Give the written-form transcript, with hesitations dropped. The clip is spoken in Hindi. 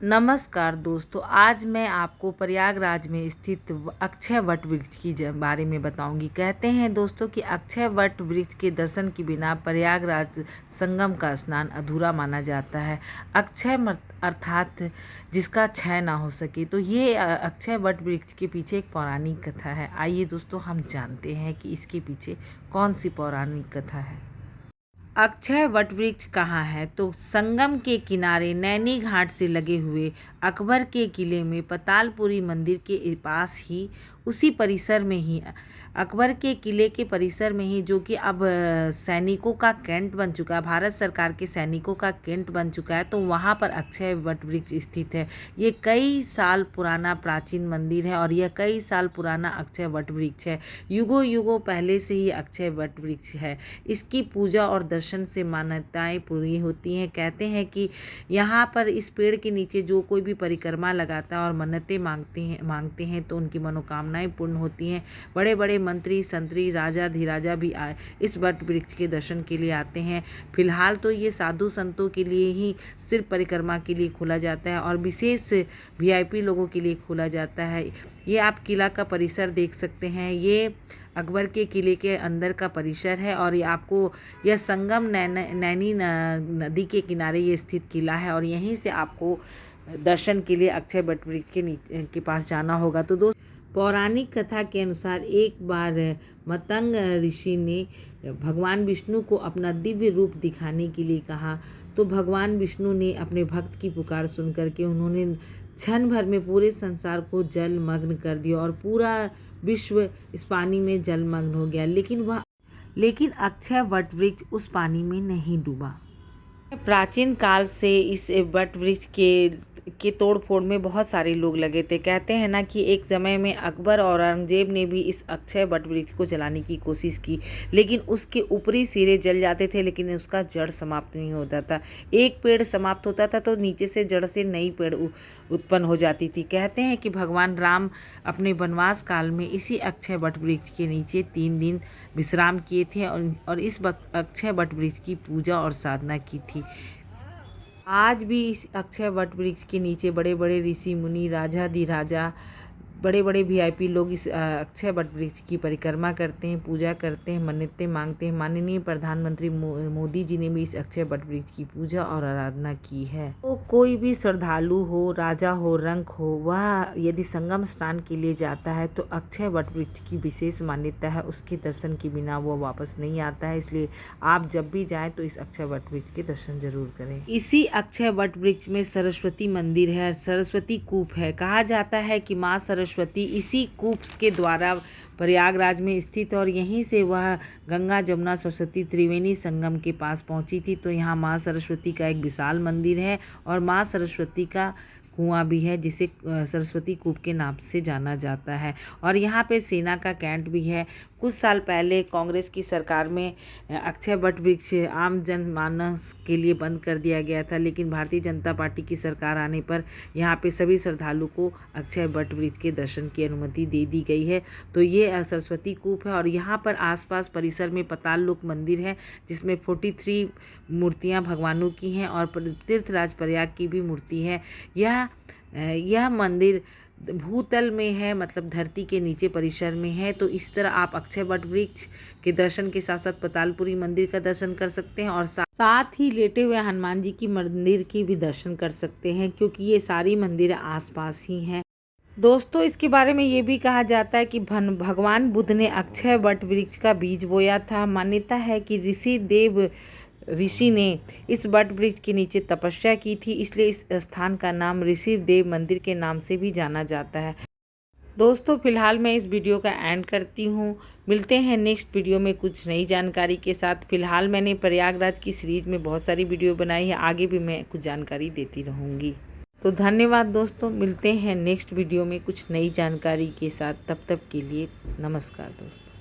नमस्कार दोस्तों, आज मैं आपको प्रयागराज में स्थित अक्षय वट वृक्ष की बारे में बताऊंगी। कहते हैं दोस्तों कि अक्षय वट वृक्ष के दर्शन के बिना प्रयागराज संगम का स्नान अधूरा माना जाता है। अक्षय अर्थात जिसका क्षय ना हो सके। तो ये अक्षय वट वृक्ष के पीछे एक पौराणिक कथा है। आइए दोस्तों, हम जानते हैं कि इसके पीछे कौन सी पौराणिक कथा है। अक्षय वट वृक्ष कहाँ है? तो संगम के किनारे नैनी घाट से लगे हुए अकबर के किले में पतालपुरी मंदिर के पास ही, उसी परिसर में ही, अकबर के किले के परिसर में ही, जो कि अब सैनिकों का कैंट बन चुका है, भारत सरकार के सैनिकों का कैंट बन चुका है। तो वहाँ पर अक्षय वट वृक्ष स्थित है। ये कई साल पुराना प्राचीन मंदिर है और यह कई साल पुराना अक्षय वट वृक्ष है। युगों युगों पहले से ही अक्षय वट वृक्ष है। इसकी पूजा और दर्शन से मान्यताएं पूरी होती हैं। कहते हैं कि यहाँ पर इस पेड़ के नीचे जो कोई भी परिक्रमा लगाता है और मन्नतें मांगते हैं तो उनकी मनोकामनाएं पूर्ण होती हैं। बड़े बड़े मंत्री, संतरी, राजा, धीराजा भी इस वट वृक्ष के दर्शन के लिए आते हैं। फिलहाल तो ये साधु संतों के लिए ही सिर्फ परिक्रमा के लिए खोला जाता है और विशेष VIP लोगों के लिए खोला जाता है। ये आप किला का परिसर देख सकते हैं। ये अकबर के किले के अंदर का परिसर है और ये आपको यह संगम नैनी नदी के किनारे ये स्थित किला है और यहीं से आपको दर्शन के लिए अक्षय वट वृक्ष के पास जाना होगा। तो दोस्तों, पौराणिक कथा के अनुसार एक बार मतंग ऋषि ने भगवान विष्णु को अपना दिव्य रूप दिखाने के लिए कहा। तो भगवान विष्णु ने अपने भक्त की पुकार सुन करके उन्होंने क्षण भर में पूरे संसार को जलमग्न कर दिया और पूरा विश्व इस पानी में जलमग्न हो गया। लेकिन अक्षय वट वृक्ष उस पानी में नहीं डूबा। प्राचीन काल से इस वट वृक्ष के तोड़ फोड़ में बहुत सारे लोग लगे थे। कहते हैं ना कि एक समय में अकबर और औरंगजेब ने भी इस अक्षय वट वृक्ष को जलाने की कोशिश की, लेकिन उसके ऊपरी सिरे जल जाते थे, लेकिन उसका जड़ समाप्त नहीं होता था। एक पेड़ समाप्त होता था तो नीचे से जड़ से नई पेड़ उत्पन्न हो जाती थी। कहते हैं कि भगवान राम अपने वनवास काल में इसी अक्षय वट वृक्ष के नीचे 3 दिन विश्राम किए थे और इस अक्षय वट वृक्ष की पूजा और साधना की थी। आज भी इस अक्षय वट वृक्ष के नीचे बड़े बड़े ऋषि मुनि, राजा धीराजा, बड़े बड़े VIP लोग इस अक्षय वट वृक्ष की परिक्रमा करते हैं, पूजा करते हैं, मन्नतें मांगते हैं। माननीय प्रधानमंत्री मोदी जी ने भी इस अक्षय वट वृक्ष की पूजा और आराधना की है। तो कोई भी श्रद्धालु हो, राजा हो, रंक हो, वह यदि संगम स्नान के लिए जाता है तो अक्षय वट वृक्ष की विशेष मान्यता है। उसके दर्शन के बिना वो वापस नहीं आता है। इसलिए आप जब भी जाएं तो इस अक्षय वट वृक्ष के दर्शन जरूर करें। इसी अक्षय वट वृक्ष में सरस्वती मंदिर है, सरस्वती कूप है। कहा जाता है कि माँ सरस्वती इसी कूप के द्वारा प्रयागराज में स्थित और यहीं से वह गंगा, जमुना, सरस्वती त्रिवेणी संगम के पास पहुंची थी। तो यहाँ माँ सरस्वती का एक विशाल मंदिर है और माँ सरस्वती का कुआं भी है, जिसे सरस्वती कूप के नाम से जाना जाता है। और यहाँ पे सेना का कैंट भी है। कुछ साल पहले कांग्रेस की सरकार में अक्षय वट वृक्ष आम जनमानस के लिए बंद कर दिया गया था, लेकिन भारतीय जनता पार्टी की सरकार आने पर यहाँ पे सभी श्रद्धालु को अक्षय वट वृक्ष के दर्शन की अनुमति दे दी गई है। तो ये सरस्वती कूप है और यहाँ पर आसपास परिसर में पाताल लोक मंदिर है, जिसमें 43 मूर्तियाँ भगवानों की हैं और तीर्थराज प्रयाग की भी मूर्ति है। यह मंदिर भूतल में है, मतलब धरती के नीचे परिसर में है। तो इस तरह आप अक्षय वट वृक्ष के दर्शन के साथ साथ पतालपुरी मंदिर का दर्शन कर सकते हैं और साथ ही लेटे हुए हनुमान जी की मंदिर की भी दर्शन कर सकते हैं, क्योंकि ये सारी मंदिर आसपास ही हैं। दोस्तों, इसके बारे में ये भी कहा जाता है कि भगवान बुद्ध ने अक्षय वट वृक्ष का बीज बोया था। मान्यता है कि ऋषि ने इस वट वृक्ष के नीचे तपस्या की थी, इसलिए इस स्थान का नाम ऋषि देव मंदिर के नाम से भी जाना जाता है। दोस्तों, फिलहाल मैं इस वीडियो का एंड करती हूँ। मिलते हैं नेक्स्ट वीडियो में कुछ नई जानकारी के साथ। फिलहाल मैंने प्रयागराज की सीरीज में बहुत सारी वीडियो बनाई है, आगे भी मैं कुछ जानकारी देती रहूँगी। तो धन्यवाद दोस्तों, मिलते हैं नेक्स्ट वीडियो में कुछ नई जानकारी के साथ। तब तक के लिए नमस्कार दोस्तों।